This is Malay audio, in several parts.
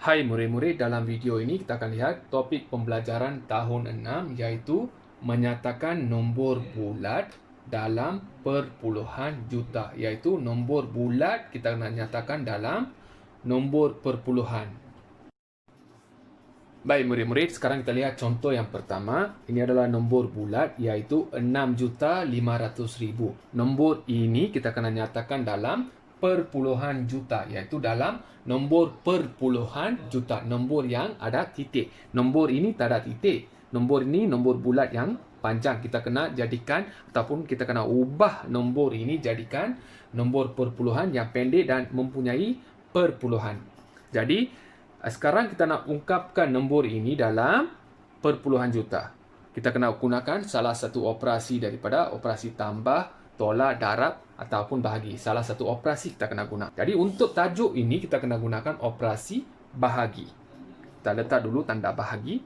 Hai murid-murid, dalam video ini kita akan lihat topik pembelajaran tahun 6 iaitu menyatakan nombor bulat dalam perpuluhan juta. Iaitu nombor bulat kita nak nyatakan dalam nombor perpuluhan. Baik murid-murid, sekarang kita lihat contoh yang pertama. Ini adalah nombor bulat iaitu 6.500.000. Nombor ini kita akan nyatakan dalam perpuluhan juta, iaitu dalam nombor perpuluhan juta, nombor yang ada titik. Nombor ini tak ada titik. Nombor ini nombor bulat yang panjang. Kita kena jadikan ataupun kita kena ubah nombor ini jadikan nombor perpuluhan yang pendek dan mempunyai perpuluhan. Jadi sekarang kita nak ungkapkan nombor ini dalam perpuluhan juta. Kita kena gunakan salah satu operasi daripada operasi tambah, tolak, darab ataupun bahagi. Salah satu operasi kita kena guna. Jadi untuk tajuk ini kita kena gunakan operasi bahagi. Kita letak dulu tanda bahagi.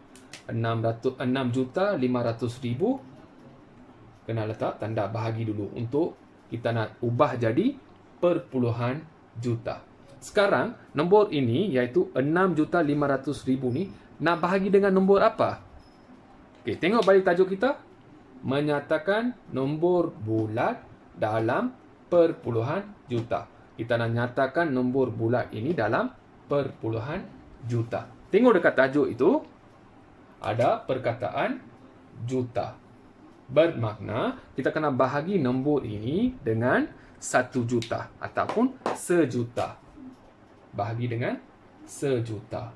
6.500.000 kena letak tanda bahagi dulu untuk kita nak ubah jadi perpuluhan juta. Sekarang nombor ini iaitu 6.500.000 ni nak bahagi dengan nombor apa? Okey, tengok balik tajuk kita. Menyatakan nombor bulat dalam perpuluhan juta. Kita nak nyatakan nombor bulat ini dalam perpuluhan juta. Tengok dekat tajuk itu ada perkataan juta. Bermakna kita kena bahagi nombor ini dengan 1 juta ataupun sejuta. Bahagi dengan sejuta.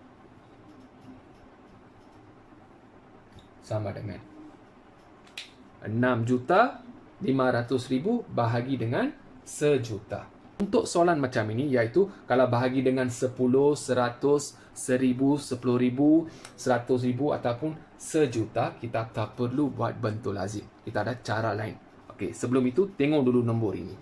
Sama dengan 6.500.000 bahagi dengan sejuta. Untuk soalan macam ini iaitu kalau bahagi dengan 10, 100, 1000, 10,000, 100,000 ataupun sejuta, kita tak perlu buat bentuk lazim. Kita ada cara lain. Okey, sebelum itu tengok dulu nombor ini.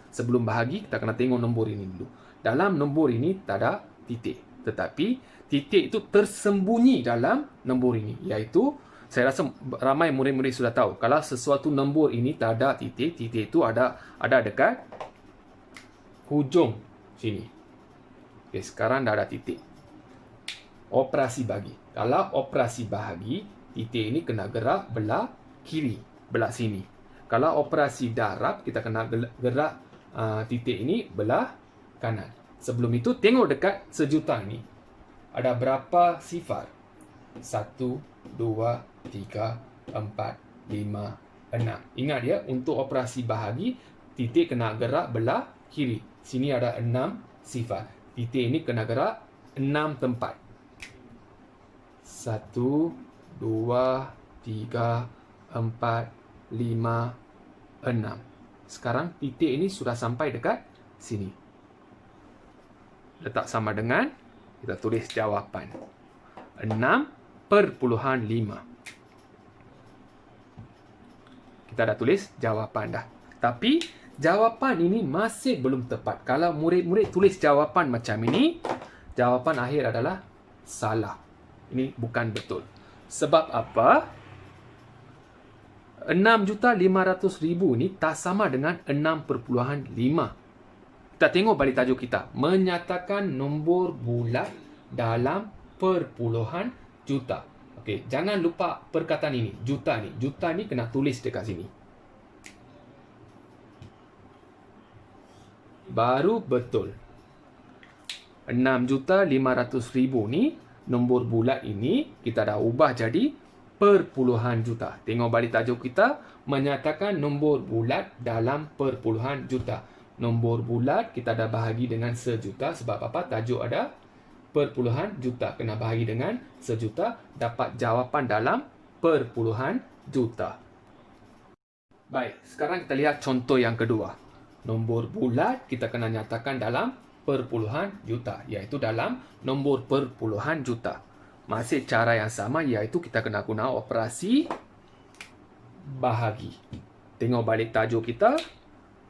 Sebelum bahagi kita kena tengok nombor ini dulu. Dalam nombor ini tak ada titik. Tetapi titik itu tersembunyi dalam nombor ini. Iaitu, saya rasa ramai murid-murid sudah tahu. Kalau sesuatu nombor ini tak ada titik, titik itu ada dekat hujung sini. Okey, sekarang dah ada titik. Operasi bagi. Kalau operasi bahagi, titik ini kena gerak belah kiri, belah sini. Kalau operasi darab, kita kena gerak titik ini belah kanan. Sebelum itu, tengok dekat sejuta ini. Ada berapa sifar? 1, 2, 3, 4, 5, 6. Ingat ya, untuk operasi bahagi, titik kena gerak belah kiri. Sini ada 6 sifar. Titik ini kena gerak 6 tempat. 1, 2, 3, 4, 5, 6. Sekarang titik ini sudah sampai dekat sini. Letak sama dengan, kita tulis jawapan. 6/5. Kita dah tulis jawapan dah. Tapi, jawapan ini masih belum tepat. Kalau murid-murid tulis jawapan macam ini, jawapan akhir adalah salah. Ini bukan betul. Sebab apa? 6.500.000 ni tak sama dengan 6/5. Kita tengok balik tajuk kita. Menyatakan nombor bulat dalam perpuluhan juta. Okey, jangan lupa perkataan ini. Juta ni. Juta ni kena tulis dekat sini. Baru betul. 6.500.000 ni, nombor bulat ini, kita dah ubah jadi perpuluhan juta. Tengok balik tajuk kita. Menyatakan nombor bulat dalam perpuluhan juta. Nombor bulat kita dah bahagi dengan sejuta. Sebab apa? Tajuk ada perpuluhan juta. Kena bahagi dengan sejuta. Dapat jawapan dalam perpuluhan juta. Baik, sekarang kita lihat contoh yang kedua. Nombor bulat kita kena nyatakan dalam perpuluhan juta. Iaitu dalam nombor perpuluhan juta. Masih cara yang sama iaitu kita kena guna operasi bahagi. Tengok balik tajuk kita.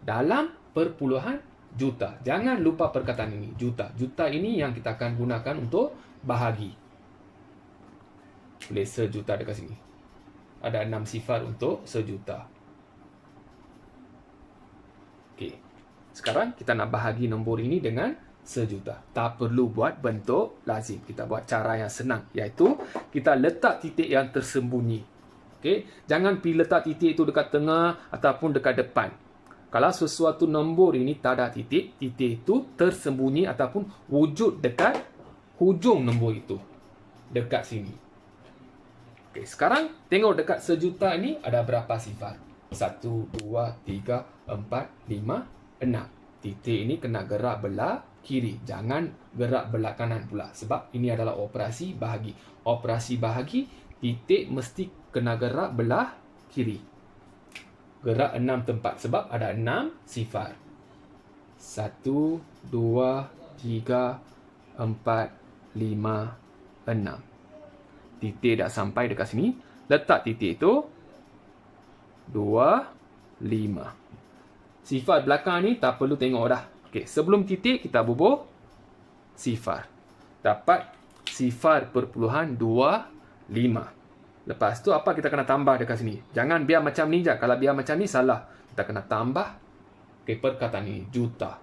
Dalam perpuluhan juta. Jangan lupa perkataan ini. Juta. Juta ini yang kita akan gunakan untuk bahagi. Tulis sejuta dekat sini. Ada 6 sifar untuk sejuta. Okey. Sekarang kita nak bahagi nombor ini dengan sejuta. Tak perlu buat bentuk lazim. Kita buat cara yang senang, iaitu kita letak titik yang tersembunyi. Okey, jangan pergi letak titik itu dekat tengah ataupun dekat depan. Kalau sesuatu nombor ini tak ada titik, titik itu tersembunyi ataupun wujud dekat hujung nombor itu. Dekat sini. Okey, sekarang tengok dekat sejuta ini ada berapa sifar? 1, 2, 3, 4, 5, 6. Titik ini kena gerak belah kiri. Jangan gerak belah kanan pula. Sebab ini adalah operasi bahagi. Operasi bahagi, titik mesti kena gerak belah kiri. Gerak 6 tempat. Sebab ada 6 sifar. 1, 2, 3, 4, 5, 6. Titik dah sampai dekat sini. Letak titik itu 2, 5. Sifar belakang ni tak perlu tengok dah. Okey, sebelum titik kita bubuh sifar. Dapat sifar perpuluhan 25. Lepas tu apa kita kena tambah dekat sini? Jangan biar macam ni je. Kalau biar macam ni salah. Kita kena tambah perkataan ini, juta.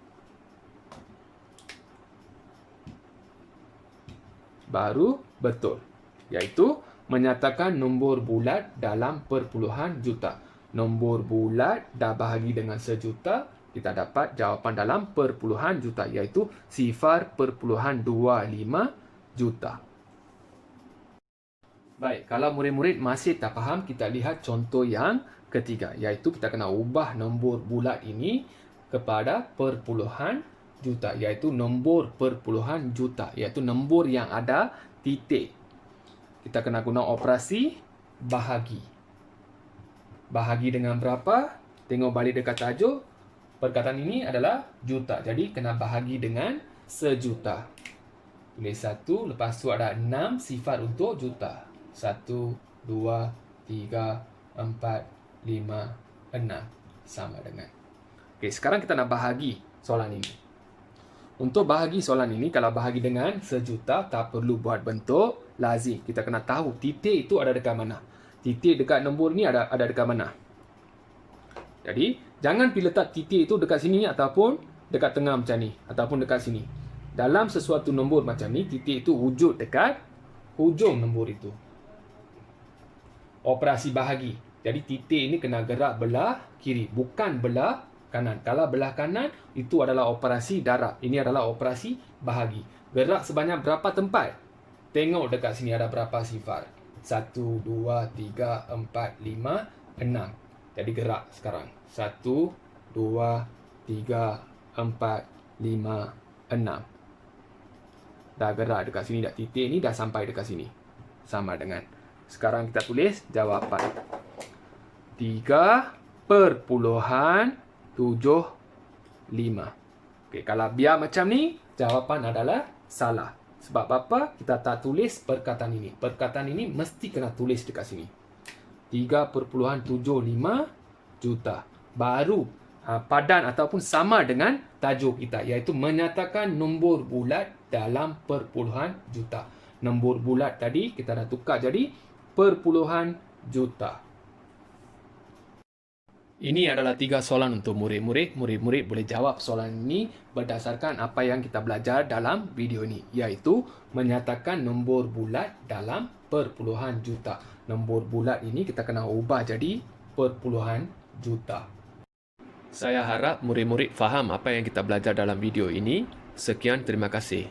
Baru betul. Iaitu menyatakan nombor bulat dalam perpuluhan juta. Nombor bulat dah bahagi dengan sejuta, kita dapat jawapan dalam perpuluhan juta, iaitu sifar perpuluhan 25 juta. Baik, kalau murid-murid masih tak faham, kita lihat contoh yang ketiga, iaitu kita kena ubah nombor bulat ini kepada perpuluhan juta, iaitu nombor perpuluhan juta, iaitu nombor yang ada titik. Kita kena guna operasi bahagi. Bahagi dengan berapa? Tengok balik dekat tajuk. Perkataan ini adalah juta. Jadi, kena bahagi dengan sejuta. Tulis 1. Lepas tu ada 6 sifar untuk juta. 1, 2, 3, 4, 5, 6. Sama dengan. Okey, sekarang kita nak bahagi soalan ini. Untuk bahagi soalan ini, kalau bahagi dengan sejuta, tak perlu buat bentuk lazim. Kita kena tahu titik itu ada dekat mana. Titik dekat nombor ni ada dekat mana. Jadi, jangan pergi letak titik itu dekat sini ataupun dekat tengah macam ni. Ataupun dekat sini. Dalam sesuatu nombor macam ni, titik itu wujud dekat hujung nombor itu. Operasi bahagi. Jadi, titik ini kena gerak belah kiri. Bukan belah kanan. Kalau belah kanan, itu adalah operasi darab. Ini adalah operasi bahagi. Gerak sebanyak berapa tempat? Tengok dekat sini ada berapa sifar. 1, 2, 3, 4, 5, 6. Jadi gerak sekarang. 1, 2, 3, 4, 5, 6. Dah gerak dekat sini. Dah titik ni dah sampai dekat sini. Sama dengan. Sekarang kita tulis jawapan. 3,75. Okey, kalau biar macam ni, jawapan adalah salah. Sebab apa? Kita tak tulis perkataan ini. Perkataan ini mesti kena tulis dekat sini. 3,75 juta. Baru padan ataupun sama dengan tajuk kita, iaitu menyatakan nombor bulat dalam perpuluhan juta. Nombor bulat tadi kita dah tukar jadi perpuluhan juta. Ini adalah 3 soalan untuk murid-murid. Murid-murid boleh jawab soalan ini berdasarkan apa yang kita belajar dalam video ini, iaitu menyatakan nombor bulat dalam perpuluhan juta. Nombor bulat ini kita kena ubah jadi perpuluhan juta. Saya harap murid-murid faham apa yang kita belajar dalam video ini. Sekian, terima kasih.